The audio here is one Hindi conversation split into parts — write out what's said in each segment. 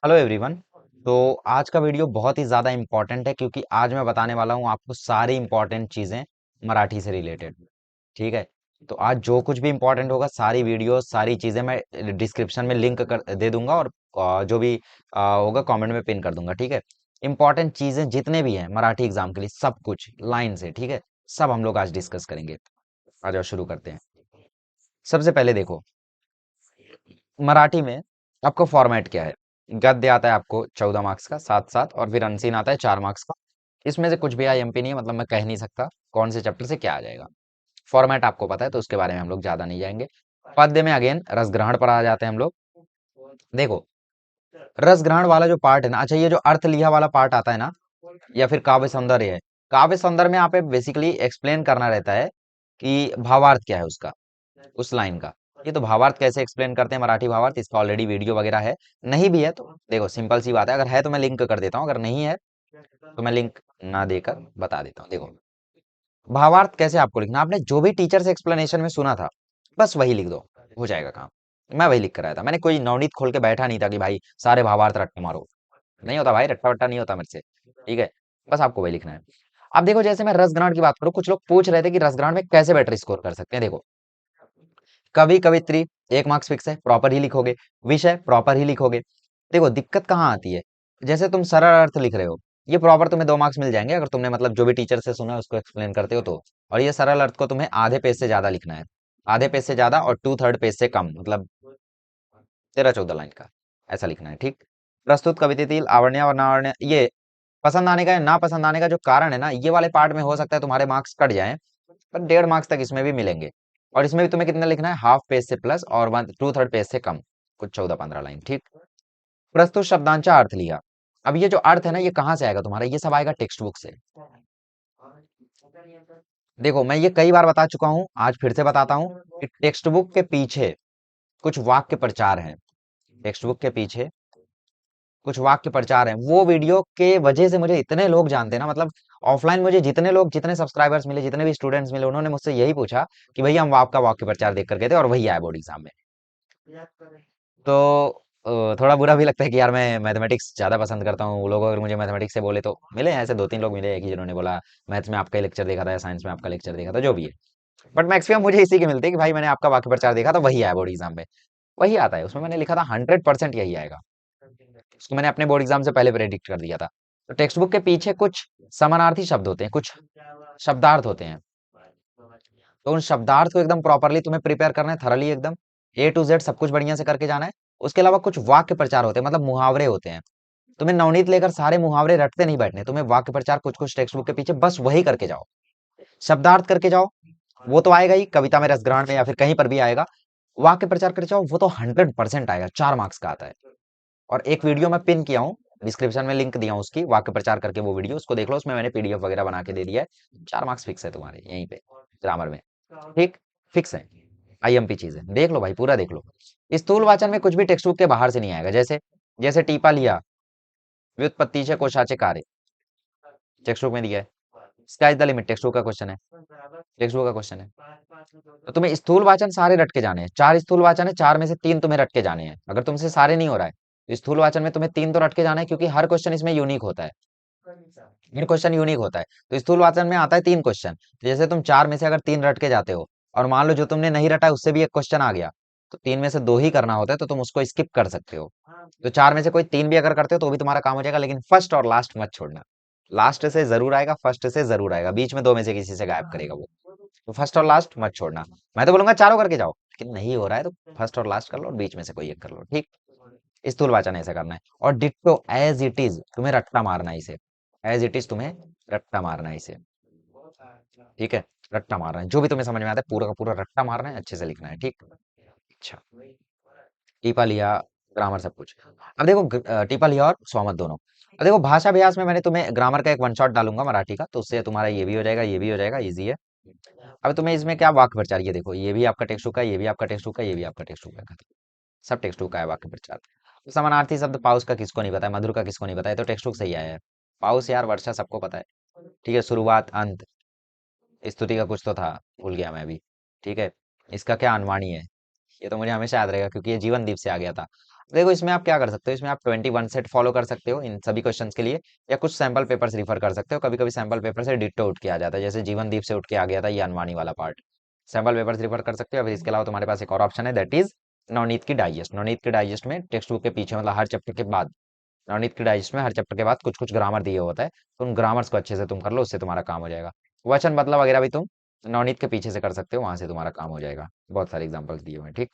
Hello everyone. तो आज का वीडियो बहुत ही ज़्यादा इम्पोर्टेंट है क्योंकि आज मैं बताने वाला हूँ आपको सारी इम्पोर्टेंट चीज़ें मराठी से रिलेटेड। ठीक है। तो आज जो कुछ भी इम्पोर्टेंट होगा सारी वीडियो सारी चीज़ें मैं डिस्क्रिप्शन में लिंक कर दे दूंगा और जो भी होगा कमेंट में पिन कर दूंगा। ठीक है। इंपॉर्टेंट चीज़ें जितने भी हैं मराठी एग्जाम के लिए सब कुछ लाइन से। ठीक है। सब हम लोग आज डिस्कस करेंगे। आ जाओ शुरू करते हैं। सबसे पहले देखो, मराठी में आपको फॉर्मेट क्या है। गद्य आता है आपको 14 मार्क्स का, साथ साथ, और फिर अनसीन आता है 4 मार्क्स का। इसमें से कुछ भी आईएमपी नहीं है, मतलब मैं कह नहीं सकता कौन से चैप्टर से क्या आ जाएगा। फॉर्मेट आपको पता है तो उसके बारे में हम लोग ज्यादा नहीं जाएंगे। पद्य में अगेन रस ग्रहण पर आ जाते हैं हम लोग। देखो, रस ग्रहण वाला जो पार्ट है ना, अच्छा, ये जो अर्थ लिया वाला पार्ट आता है ना, या फिर काव्य सौंदर्य है। काव्य सौंदर्य में यहाँ पे बेसिकली एक्सप्लेन करना रहता है कि भावार्थ क्या है उसका, उस लाइन का। ये तो भावार्थ कैसे एक्सप्लेन करते हैं, मराठी भावार्थ, इसका ऑलरेडी वीडियो वगैरह है। नहीं भी है तो देखो सिंपल सी बात है, अगर है तो मैं लिंक कर देता हूँ, अगर नहीं है तो मैं लिंक ना देकर बता देता हूँ। देखो, भावार्थ कैसे आपको लिखना, आपने जो भी टीचर से एक्सप्लेनेशन में सुना था बस वही लिख दो, हो जाएगा काम। मैं वही लिख कर आया था, मैंने कोई नवनीत खोल के बैठा नहीं था कि भाई सारे भावार्थ रट्टा मारो। नहीं होता भाई, रट्टा वट्टा नहीं होता मेरे से। ठीक है। बस आपको वही लिखना है। अब देखो, जैसे मैं रस ग्रहण की बात करूं, कुछ लोग पूछ रहे थे कि रस ग्रहण में कैसे बेटर स्कोर कर सकते हैं। देखो, कवि कवित्री 1 मार्क्स फिक्स है, प्रॉपर ही लिखोगे। विषय प्रॉपर ही लिखोगे। देखो दिक्कत कहाँ आती है, जैसे तुम सरल अर्थ लिख रहे हो, ये प्रॉपर तुम्हें 2 मार्क्स मिल जाएंगे अगर तुमने मतलब जो भी टीचर से सुना है उसको एक्सप्लेन करते हो तो। और ये सरल अर्थ को तुम्हें आधे पेज से ज्यादा लिखना है। आधे पेज से ज्यादा और 2/3 पेज से कम, मतलब 13-14 लाइन का, ऐसा लिखना है। ठीक। प्रस्तुत कवितेतील आवडणे और ना आवडणे, ये पसंद आने का या ना पसंद आने का जो कारण है ना, ये वाले पार्ट में हो सकता है तुम्हारे मार्क्स कट जाएं, पर 1.5 मार्क्स तक इसमें भी मिलेंगे। और इसमें भी तुम्हें कितना लिखना है, हाफ पेज से प्लस और 2/3 पेज से कम, कुछ 14-15 लाइन। ठीक। प्रस्तुत शब्दांचा अर्थ लिया। अब ये जो अर्थ है ना, ये कहाँ से आएगा तुम्हारा, ये सब आएगा टेक्स्ट बुक से। देखो, मैं ये कई बार बता चुका हूं, आज फिर से बताता हूं कि टेक्स्ट बुक के पीछे कुछ वाक्य प्रचार हैं। टेक्स्ट बुक के पीछे कुछ वाक्य प्रचार हैं, वो वीडियो के वजह से मुझे इतने लोग जानते हैं ना, मतलब ऑफलाइन मुझे जितने लोग, जितने सब्सक्राइबर्स मिले, जितने भी स्टूडेंट्स मिले, उन्होंने मुझसे यही पूछा कि भैया हम आपका वाक्य प्रचार देख कर गए थे और वही आया बोर्ड एग्जाम में। तो थोड़ा बुरा भी लगता है कि यार मैं मैथमेटिक्स ज्यादा पसंद करता हूँ। वो लोग अगर मुझे मैथमेटिक्स से बोले तो मिले हैं, ऐसे 2-3 लोग मिले हैं कि जिन्होंने बोला मैथ्स में आपका ही लेक्चर देखा था या साइंस में आपका लेक्चर देखा था, जो भी है। बट मैक्सिमम मुझे इसी के मिलते हैं कि भाई मैंने आपका वाक्य प्रचार देखा था, वही आया बोर्ड एग्जाम में। वही आता है, उसमें मैंने लिखा था 100% यही आएगा। उसको मैंने अपने बोर्ड एग्जाम से पहले प्रेडिक्ट कर दिया था। तो टेक्स्ट बुक के पीछे कुछ समानार्थी शब्द होते हैं, कुछ शब्दार्थ होते हैं। तो उन शब्दार्थ को एकदम प्रॉपरली तुम्हें प्रिपेयर करना है, थरली एकदम A to Z सब कुछ बढ़िया से करके जाना है। उसके अलावा कुछ वाक्य प्रचार होते हैं, मतलब मुहावरे होते हैं। तुम्हें नवनीत लेकर सारे मुहावरे रटते नहीं बैठने, तुम्हें वाक्य प्रचार कुछ कुछ टेक्स्ट बुक के पीछे बस वही करके जाओ। शब्दार्थ करके जाओ, वो तो आएगा ही, कविता में, रसग्रहण में, या फिर कहीं पर भी आएगा। वाक्य प्रचार करके जाओ, वो तो 100% आएगा, 4 मार्क्स का आता है। और एक वीडियो मैं पिन किया हूँ, डिस्क्रिप्शन में लिंक दिया हूँ उसकी, वाक्य प्रचार करके वो वीडियो, उसको देख लो, उसमें मैंने पीडीएफ वगैरह बना के दे दिया है। 4 मार्क्स फिक्स है तुम्हारे यहीं पे, ग्रामर में। ठीक। फिक्स है। आईएमपी चीज है, देख लो भाई, पूरा देख लो। स्थूल वाचन में कुछ भी टेक्स्ट बुक के बाहर से नहीं आएगा। जैसे जैसे टीपा लिया, व्युत्पत्ति कोशाचे कार्य, टेक्स्ट बुक में दिया है। Sky the limit, text book का क्वेश्चन है, टेक्स्ट बुक का क्वेश्चन है। तो तुम्हें स्थूल वाचन सारे रट के जाने हैं। 4 स्थूल वाचन है, 4 में से 3 तुम्हें रट के जाने हैं। अगर तुमसे सारे नहीं हो रहा है तो स्थूल वाचन में तुम्हें 3 तो रट के जाना है, क्योंकि हर क्वेश्चन इसमें यूनिक होता है। हर क्वेश्चन यूनिक होता है। तो स्थूल वाचन में आता है 3 क्वेश्चन, तो जैसे तुम 4 में से अगर 3 रट के जाते हो, और मान लो जो तुमने नहीं रटा है उससे भी एक क्वेश्चन आ गया, तो 3 में से 2 ही करना होता है, तो तुम उसको स्किप कर सकते हो। तो 4 में से कोई 3 भी अगर करते हो तो भी तुम्हारा काम हो जाएगा, लेकिन फर्स्ट और लास्ट मत छोड़ना। लास्ट से जरूर आएगा, फर्स्ट से जरूर आएगा, बीच में 2 में से किसी से गायब करेगा वो। तो फर्स्ट और लास्ट मत छोड़ना। मैं तो बोलूंगा चारों करके जाओ, लेकिन नहीं हो रहा है तो फर्स्ट और लास्ट कर लो और बीच में से कोई एक कर लो। ठीक। स्थूल वाचन ऐसा करना है। और डिट्टो एज इट इज तुम्हें रट्टा मारना है इसे। एज इट इज तुम्हें रट्टा मारना है इसे। ठीक है। रट्टा मारना है, जो भी तुम्हें समझ में आता है पूरा का पूरा रट्टा मारना है, अच्छे से लिखना है। ठीक। अच्छा, टीपा लिया, ग्रामर सब कुछ। अब देखो, टीपा लिया और स्वमत दोनों। अब देखो, भाषा अभ्यास में मैंने तुम्हें ग्रामर का एक वन शॉट डालूंगा मराठी का, तो उससे तुम्हारा ये भी हो जाएगा, ये भी हो जाएगा, इजी है। अब तुम्हें इसमें क्या वाक्य प्रचार, ये देखो, ये भी आपका टेक्स्ट बुक का, ये भी आपका टेक्स्ट बुक का, ये भी आपका टेक्स्ट बुक का, सब टेक्स्ट बुक का है वाक्य प्रचार। तो समानार्थी शब्द पाउस का किसको नहीं पता है, मधुर का किसको नहीं पता है, तो टेक्स्ट बुक से ही आया है। पाउस यार, वर्षा सबको पता है। ठीक है। शुरुआत, अंत, स्तुति का कुछ तो था, भूल गया मैं अभी। ठीक है। इसका क्या अनवाणी है, ये तो मुझे हमेशा याद रहेगा क्योंकि ये जीवन दीप से आ गया था। देखो इसमें आप क्या कर सकते हो, इसमें आप 21 सेट फॉलो कर सकते हो इन सभी क्वेश्चंस के लिए, या कुछ सैंपल पेपर्स रिफर कर सकते हो। कभी कभी सैंपल पेपर से डिट्टो उठ के आ जाता है, जैसे जीवन दीप से उठ के आ गया था ये अनवाणी वाला पार्ट। सैंपल पेपर्स रिफर कर सकते हो। फिर इसके अलावा तुम्हारे पास एक और ऑप्शन है, दैट इज नवनीत की डाइजेस्ट। नवनीत की डाइजेस्ट में टेक्स्ट बुक के पीछे, मतलब हर चैप्टर के बाद, नवनीत की डाइजेस्ट में हर चैप्टर के बाद कुछ कुछ ग्रामर दिए होता है, तो उन ग्रामर्स को अच्छे से तुम कर लो, उससे तुम्हारा काम हो जाएगा। वचन मतलब वगैरह भी तुम नवनीत के पीछे से कर सकते हो, वहां से तुम्हारा काम हो जाएगा। बहुत सारे एग्जाम्पल्स दिए हुए हैं, ठीक।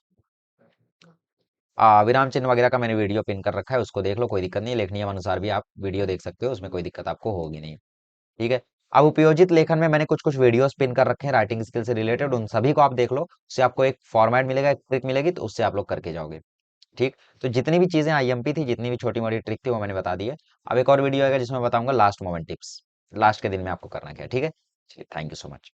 विराम चिन्ह वगैरह का मैंने वीडियो पिन कर रखा है, उसको देख लो, कोई दिक्कत नहीं। लेखनीय अनुसार भी आप वीडियो देख सकते हो, उसमें कोई दिक्कत आपको होगी नहीं, ठीक है। अब उपयोजित लेखन में मैंने कुछ कुछ वीडियोस पिन कर रखे हैं राइटिंग स्किल से रिलेटेड, उन सभी को आप देख लो, उससे आपको एक फॉर्मेट मिलेगा, एक ट्रिक मिलेगी, तो उससे आप लोग करके जाओगे, ठीक। तो जितनी भी चीजें आईएमपी थी, जितनी भी छोटी मोटी ट्रिक थी, वो मैंने बता दी है। अब एक और वीडियो आएगा जिसमें बताऊंगा लास्ट मोमेंट टिप्स, लास्ट के दिन में आपको करना क्या है, ठीक है। चलिए, थैंक यू सो मच।